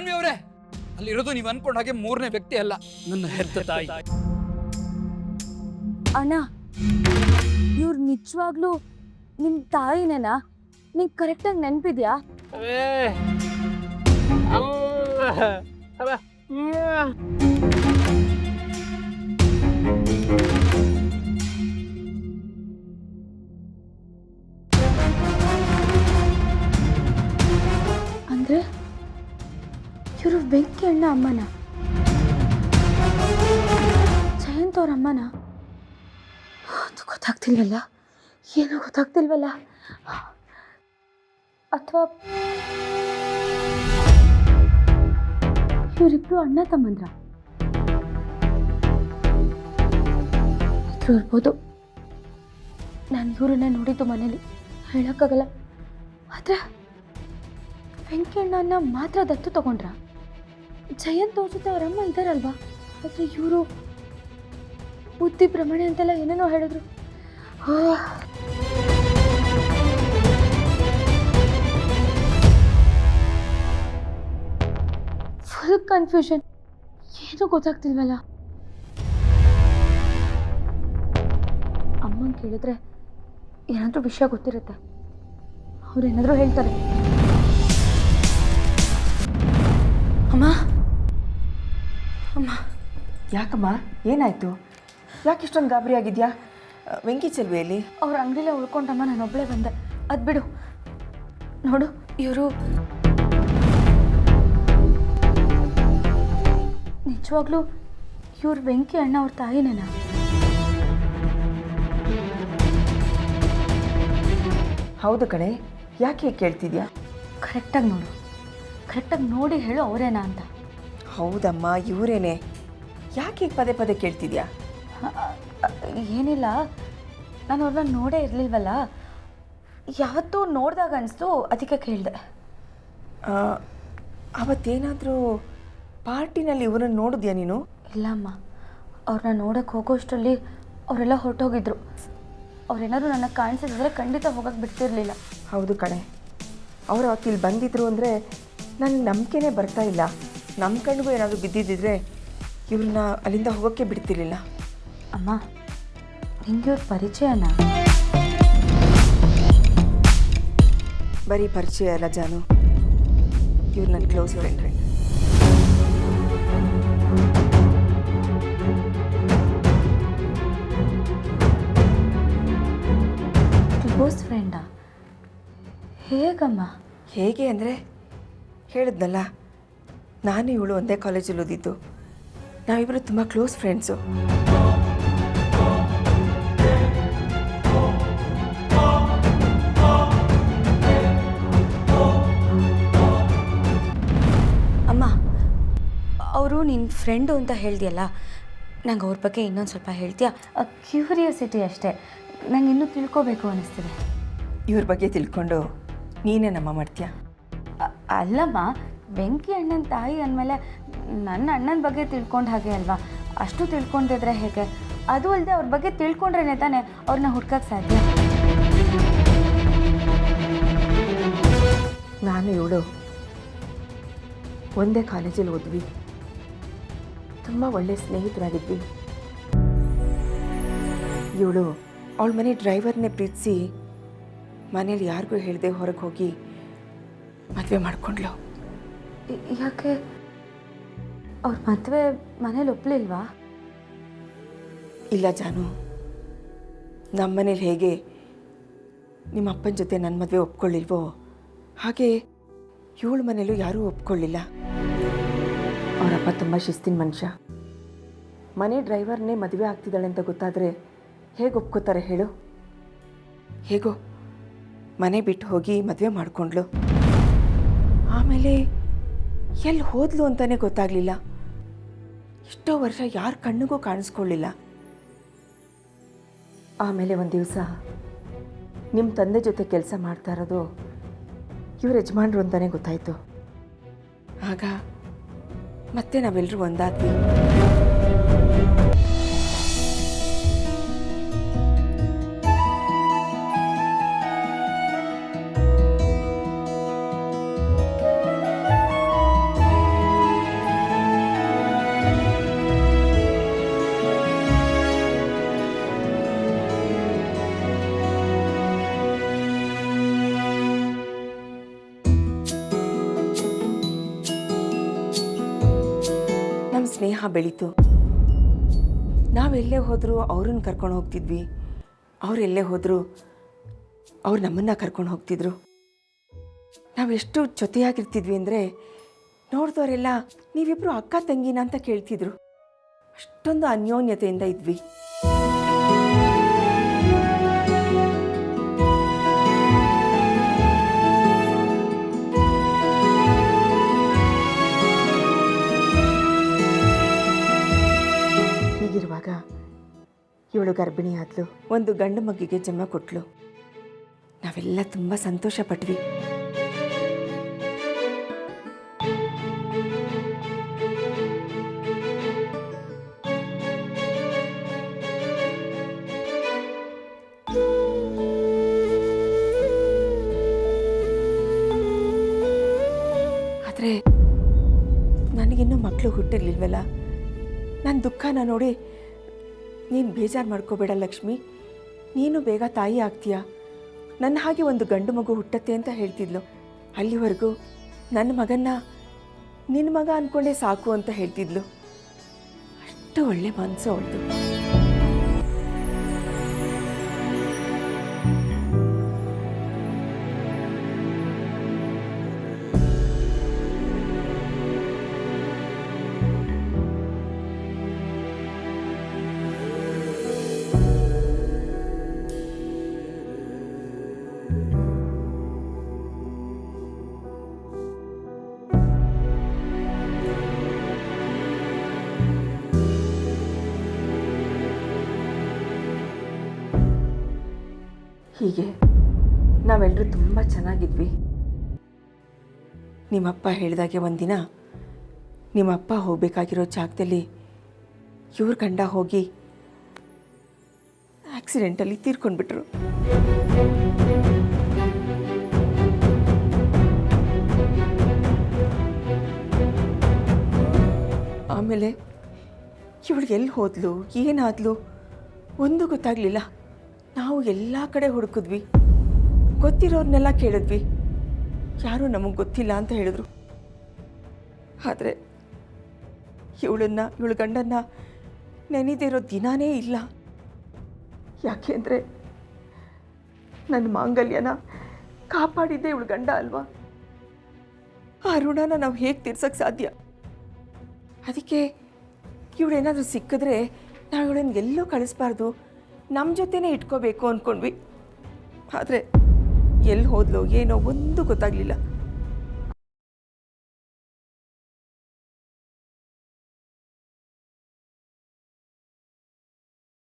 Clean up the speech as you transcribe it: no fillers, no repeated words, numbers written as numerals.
ಜಾನ್ವಿ ಅವರೇ, ಅಲ್ಲಿರೋದು ನೀವು ಅನ್ಕೊಂಡ ಹಾಗೆ ಮೂರನೇ ವ್ಯಕ್ತಿ ಅಲ್ಲ, ನನ್ನ ಹೆತ್ತ ತಾಯಿ. ಅಣ್ಣ, ಇವ್ರು ನಿಜವಾಗ್ಲೂ ನಿಮ್ ತಾಯಿನೇನಾ? ನಿಂಗೆ ಕರೆಕ್ಟಾಗಿ ನೆನಪಿದ್ಯಾ? ಅಂದ್ರೆ ಇವರು ಬೆಂಕಿ ಅಣ್ಣ ಅಮ್ಮನ, ಜಯಂತ್ ಅವ್ರ ಅಮ್ಮನ? ಅದು ಗೊತ್ತಾಗ್ತಿಲ್ವಲ್ಲ, ಏನೋ ಗೊತ್ತಾಗ್ತಿಲ್ವಲ್ಲ. ಅಥವಾ ಇವರಿಬ್ರು ಅಣ್ಣ ತಮ್ಮಂದ್ರ ಇರ್ಬೋದು. ನಾನು ಇವ್ರನ್ನೇ ನೋಡಿದ್ದು ಮನೇಲಿ, ಹೇಳಕ್ಕಾಗಲ್ಲ. ಆದ್ರೆ ವೆಂಕಣ್ಣನ ಮಾತ್ರ ದತ್ತು ತಗೊಂಡ್ರ? ಜಯಂತ್ ಅವ್ರ ಜೊತೆ ಅವರಮ್ಮ ಇದ್ದಾರಲ್ವಾ? ಆದ್ರೆ ಇವರು ಬುದ್ಧಿ ಭ್ರಮಣೆ ಅಂತೆಲ್ಲ ಏನೇನೋ ಹೇಳಿದ್ರು. ಫುಲ್ ಕನ್ಫ್ಯೂಷನ್, ಏನೂ ಗೊತ್ತಾಗ್ತಿಲ್ವಲ್ಲ. ಅಮ್ಮಂಗೆ ಕೇಳಿದ್ರೆ ಏನಾದರೂ ವಿಷಯ ಗೊತ್ತಿರುತ್ತೆ, ಅವ್ರೇನಾದರೂ ಹೇಳ್ತಾರೆ. ಅಮ್ಮ ಅಮ್ಮ. ಯಾಕಮ್ಮ, ಏನಾಯ್ತು? ಯಾಕೆ ಇಷ್ಟೊಂದು ಗಾಬರಿ ಆಗಿದ್ಯಾ? ವೆಂಕಿ ಚೆಲ್ವಿಯಲ್ಲಿ ಅವ್ರ ಅಂಗಡಿಲೇ ಉಳ್ಕೊಂಡಮ್ಮ, ನಾನು ಒಬ್ಬಳೇ ಬಂದೆ. ಅದು ಬಿಡು. ನೋಡು, ಇವರು ನಿಜವಾಗ್ಲೂ ಇವ್ರು ವೆಂಕಿ ಅಣ್ಣ ಅವ್ರ ತಾಯಿನೇನಾ? ಹೌದು ಕಣೆ, ಯಾಕೆ ಹೀಗೆ ಕೇಳ್ತಿದ್ಯಾ? ಕರೆಕ್ಟಾಗಿ ನೋಡು, ಕರೆಕ್ಟಾಗಿ ನೋಡಿ ಹೇಳು ಅವರೇನಾ ಅಂತ. ಹೌದಮ್ಮ, ಇವರೇನೆ. ಯಾಕೆ ಹೀಗೆ ಪದೇ ಪದೇ ಕೇಳ್ತಿದ್ಯಾ? ಏನಿಲ್ಲ, ನಾನು ಅವ್ರನ್ನ ನೋಡೇ ಇರಲಿಲ್ವಲ್ಲ, ಯಾವತ್ತೂ ನೋಡಿದಾಗ ಅನಿಸ್ತು, ಅದಕ್ಕೆ ಕೇಳಿದೆ. ಅವತ್ತೇನಾದರೂ ಪಾರ್ಟಿನಲ್ಲಿ ಇವರನ್ನು ನೋಡಿದ್ಯಾ ನೀನು? ಇಲ್ಲಮ್ಮ, ಅವ್ರನ್ನ ನೋಡೋಕ್ಕೆ ಹೋಗೋಷ್ಟರಲ್ಲಿ ಅವರೆಲ್ಲ ಹೊರಟೋಗಿದ್ರು. ಅವ್ರೇನಾದ್ರು ನನಗೆ ಕಾಣಿಸಿದ್ರೆ ಖಂಡಿತ ಹೋಗಕ್ಕೆ ಬಿಡ್ತಿರ್ಲಿಲ್ಲ. ಹೌದು ಕಣೆ, ಅವರು ಅವತ್ತು ಇಲ್ಲಿ ಬಂದಿದ್ರು ಅಂದರೆ ನನಗೆ ನಂಬಿಕೆನೇ ಬರ್ತಾ ಇಲ್ಲ. ನಮ್ಮ ಕಣ್ಣಿಗೂ ಏನಾದರೂ ಬಿದ್ದಿದ್ದಿದ್ರೆ ಇವ್ರನ್ನ ಅಲ್ಲಿಂದ ಹೋಗೋಕ್ಕೆ ಬಿಡ್ತಿರ್ಲಿಲ್ಲ. ಅಮ್ಮ, ನಿಂಗೆ ಇವ್ರ ಪರಿಚಯನಾ? ಬರೀ ಪರಿಚಯ ಅಲ್ಲ ಜಾನು, ಇವ್ರು ನನ್ನ ಕ್ಲೋಸ್ ಫ್ರೆಂಡ್. ಕ್ಲೋಸ್ ಫ್ರೆಂಡಾ? ಹೇಗಮ್ಮ? ಹೇಗೆ ಅಂದರೆ, ಹೇಳಿದ್ನಲ್ಲ, ನಾನು ಇವಳು ಒಂದೇ ಕಾಲೇಜಲ್ಲಿ ಓದಿದ್ದು. ನಾವಿಬ್ಬರು ತುಂಬ ಕ್ಲೋಸ್ ಫ್ರೆಂಡ್ಸು. ಅಮ್ಮ, ಅವರು ನಿನ್ನ ಫ್ರೆಂಡು ಅಂತ ಹೇಳ್ದಿಯಲ್ಲ, ನಂಗೆ ಅವ್ರ ಬಗ್ಗೆ ಇನ್ನೊಂದು ಸ್ವಲ್ಪ ಹೇಳ್ತೀಯಾ? ಕ್ಯೂರಿಯಾಸಿಟಿ ಅಷ್ಟೇ, ನಂಗೆ ಇನ್ನೂ ತಿಳ್ಕೋಬೇಕು ಅನ್ನಿಸ್ತಿದೆ. ಇವ್ರ ಬಗ್ಗೆ ತಿಳ್ಕೊಂಡು ನೀನೇ ನಮ್ಮ ಮಾಡ್ತೀಯ? ಅಲ್ಲಮ್ಮ, ವೆಂಕಿ ಅಣ್ಣನ ತಾಯಿ ಅಂದಮೇಲೆ ನನ್ನ ಅಣ್ಣನ ಬಗ್ಗೆ ತಿಳ್ಕೊಂಡು ಹಾಗೆ ಅಲ್ವಾ? ಅಷ್ಟು ತಿಳ್ಕೊಂಡಿದ್ರೆ ಹೇಗೆ? ಅದು ಅಲ್ಲದೆ ಅವ್ರ ಬಗ್ಗೆ ತಿಳ್ಕೊಂಡ್ರೇನೆ ತಾನೇ ಅವ್ರನ್ನ ಹುಡ್ಕಕ್ಕೆ ಸಾಧ್ಯ. ನಾನು ಇವಳು ಒಂದೇ ಕಾಲೇಜಲ್ಲಿ ಓದ್ವಿ, ತುಂಬ ಒಳ್ಳೆ ಸ್ನೇಹಿತರಾಗಿದ್ವಿ. ಇವಳು ಅವಳ ಮನೆ ಡ್ರೈವರ್ನೇ ಪ್ರೀತಿಸಿ ಮನೇಲಿ ಯಾರಿಗೂ ಹೇಳದೆ ಹೊರಗೆ ಹೋಗಿ ಮದುವೆ ಮಾಡ್ಕೊಂಡ್ಲು. ಯಾಕೆ ಅವ್ರ ಮದುವೆ ಮನೇಲಿ ಒಪ್ಪಲಿಲ್ವಾ? ಇಲ್ಲ ಜಾನು, ನಮ್ಮ ಮನೇಲಿ ಹೇಗೆ ನಿಮ್ಮ ಅಪ್ಪನ ಜೊತೆ ನನ್ನ ಮದುವೆ ಒಪ್ಕೊಳ್ಳಿಲ್ವೋ ಹಾಗೆ ಇವಳ ಮನೇಲೂ ಯಾರೂ ಒಪ್ಕೊಳ್ಳಿಲ್ಲ. ಅವರಪ್ಪ ತುಂಬ ಶಿಸ್ತಿನ ಮನುಷ್ಯ. ಮನೆ ಡ್ರೈವರ್ನೇ ಮದುವೆ ಆಗ್ತಿದ್ದಾಳೆ ಅಂತ ಗೊತ್ತಾದರೆ ಹೇಗೆ ಒಪ್ಕೋತಾರೆ ಹೇಳು? ಹೇಗೋ ಮನೆ ಬಿಟ್ಟು ಹೋಗಿ ಮದುವೆ ಮಾಡಿಕೊಂಡ್ಲು. ಆಮೇಲೆ ಎಲ್ಲಿ ಹೋದ್ಲು ಅಂತಲೇ ಗೊತ್ತಾಗಲಿಲ್ಲ. ಎಷ್ಟೋ ವರ್ಷ ಯಾರ ಕಣ್ಣಿಗೂ ಕಾಣಿಸ್ಕೊಳ್ಳಿಲ್ಲ. ಆಮೇಲೆ ಒಂದು ದಿವಸ ನಿಮ್ಮ ತಂದೆ ಜೊತೆ ಕೆಲಸ ಮಾಡ್ತಾ ಇರೋದು ಇವ್ರ ಯಜಮಾನ್ರು ಅಂತಲೇ ಗೊತ್ತಾಯಿತು. ಆಗ ಮತ್ತೆ ನಾವೆಲ್ಲರೂ ಒಂದಾದ್ವಿ. ಸ್ನೇಹ ಬೆಳೀತು. ನಾವೆಲ್ಲೇ ಹೋದರೂ ಅವ್ರನ್ನ ಕರ್ಕೊಂಡು ಹೋಗ್ತಿದ್ವಿ, ಅವರೆಲ್ಲೇ ಹೋದರೂ ಅವ್ರು ನಮ್ಮನ್ನು ಕರ್ಕೊಂಡು ಹೋಗ್ತಿದ್ರು. ನಾವೆಷ್ಟು ಜೊತೆಯಾಗಿರ್ತಿದ್ವಿ ಅಂದರೆ ನೋಡಿದವರೆಲ್ಲ ನೀವಿಬ್ಬರು ಅಕ್ಕ ತಂಗಿನ ಅಂತ ಕೇಳ್ತಿದ್ರು. ಅಷ್ಟೊಂದು ಅನ್ಯೋನ್ಯತೆಯಿಂದ ಇದ್ವಿ. ಹೀಗಿರುವಾಗ ಇವಳು ಗರ್ಭಿಣಿ ಆದ್ಲು, ಒಂದು ಗಂಡು ಮಗುವಿಗೆ ಜನ್ಮ ಕೊಟ್ಲು. ನಾವೆಲ್ಲ ತುಂಬ ಸಂತೋಷ ಪಟ್ವಿ. ಆದರೆ ನನಗಿನ್ನೂ ಮಕ್ಕಳು ಹುಟ್ಟಿರ್ಲಿಲ್ವಲ್ಲ. ನನ್ನ ದುಃಖನ ನೋಡಿ ನೀನು ಬೇಜಾರು ಮಾಡ್ಕೋಬೇಡ ಲಕ್ಷ್ಮಿ, ನೀನು ಬೇಗ ತಾಯಿ ಆಗ್ತೀಯ, ನನ್ನ ಹಾಗೆ ಒಂದು ಗಂಡು ಮಗು ಹುಟ್ಟತ್ತೆ ಅಂತ ಹೇಳ್ತಿದ್ಲು. ಅಲ್ಲಿವರೆಗೂ ನನ್ನ ಮಗನ್ನ ನಿನ್ನ ಮಗ ಅಂದ್ಕೊಂಡೇ ಸಾಕು ಅಂತ ಹೇಳ್ತಿದ್ಲು. ಅಷ್ಟು ಒಳ್ಳೆ ಮನಸ್ಸು ಅವಳ್ದು. ಹೀಗೆ ನಾವೆಲ್ಲರೂ ತುಂಬ ಚೆನ್ನಾಗಿದ್ವಿ. ನಿಮ್ಮಪ್ಪ ಹೇಳಿದಾಗೆ ಒಂದಿನ ನಿಮ್ಮಪ್ಪ ಹೋಗಬೇಕಾಗಿರೋ ಜಾಗದಲ್ಲಿ ಇವ್ರ ಗಂಡ ಹೋಗಿ ಆಕ್ಸಿಡೆಂಟಲ್ಲಿ ತೀರ್ಕೊಂಡ್ಬಿಟ್ರು. ಆಮೇಲೆ ಇವಳಿಗೆ ಎಲ್ಲಿ ಹೋದ್ಲು, ಏನಾದ್ಲು ಒಂದು ಗೊತ್ತಾಗಲಿಲ್ಲ. ನಾವು ಎಲ್ಲ ಕಡೆ ಹುಡುಕಿದ್ವಿ, ಗೊತ್ತಿರೋರ್ನೆಲ್ಲ ಕೇಳಿದ್ವಿ, ಯಾರೂ ನಮಗೆ ಗೊತ್ತಿಲ್ಲ ಅಂತ ಹೇಳಿದ್ರು. ಆದರೆ ಇವಳ ಗಂಡನ್ನ ನೆನೆದಿರೋ ದಿನಾನೇ ಇಲ್ಲ. ಯಾಕೆ ಅಂದರೆ ನನ್ನ ಮಾಂಗಲ್ಯನ ಕಾಪಾಡಿದ್ದೆ ಇವಳ ಗಂಡ ಅಲ್ವಾ. ಆ ಋಣನ ನಾವು ಹೇಗೆ ತೀರ್ಸೋಕ್ಕೆ ಸಾಧ್ಯ? ಅದಕ್ಕೆ ಇವಳೇನಾದರೂ ಸಿಕ್ಕಿದ್ರೆ ನಾವು ಇವಳನ್ನ ಎಲ್ಲೋ ಕಳಿಸ್ಬಾರ್ದು, ನಮ್ಮ ಜೊತೆನೇ ಇಟ್ಕೋಬೇಕು ಅಂದ್ಕೊಂಡ್ವಿ. ಆದರೆ ಎಲ್ಲಿ ಹೋದ್ಲೋ ಏನೋ ಒಂದು ಗೊತ್ತಾಗಲಿಲ್ಲ.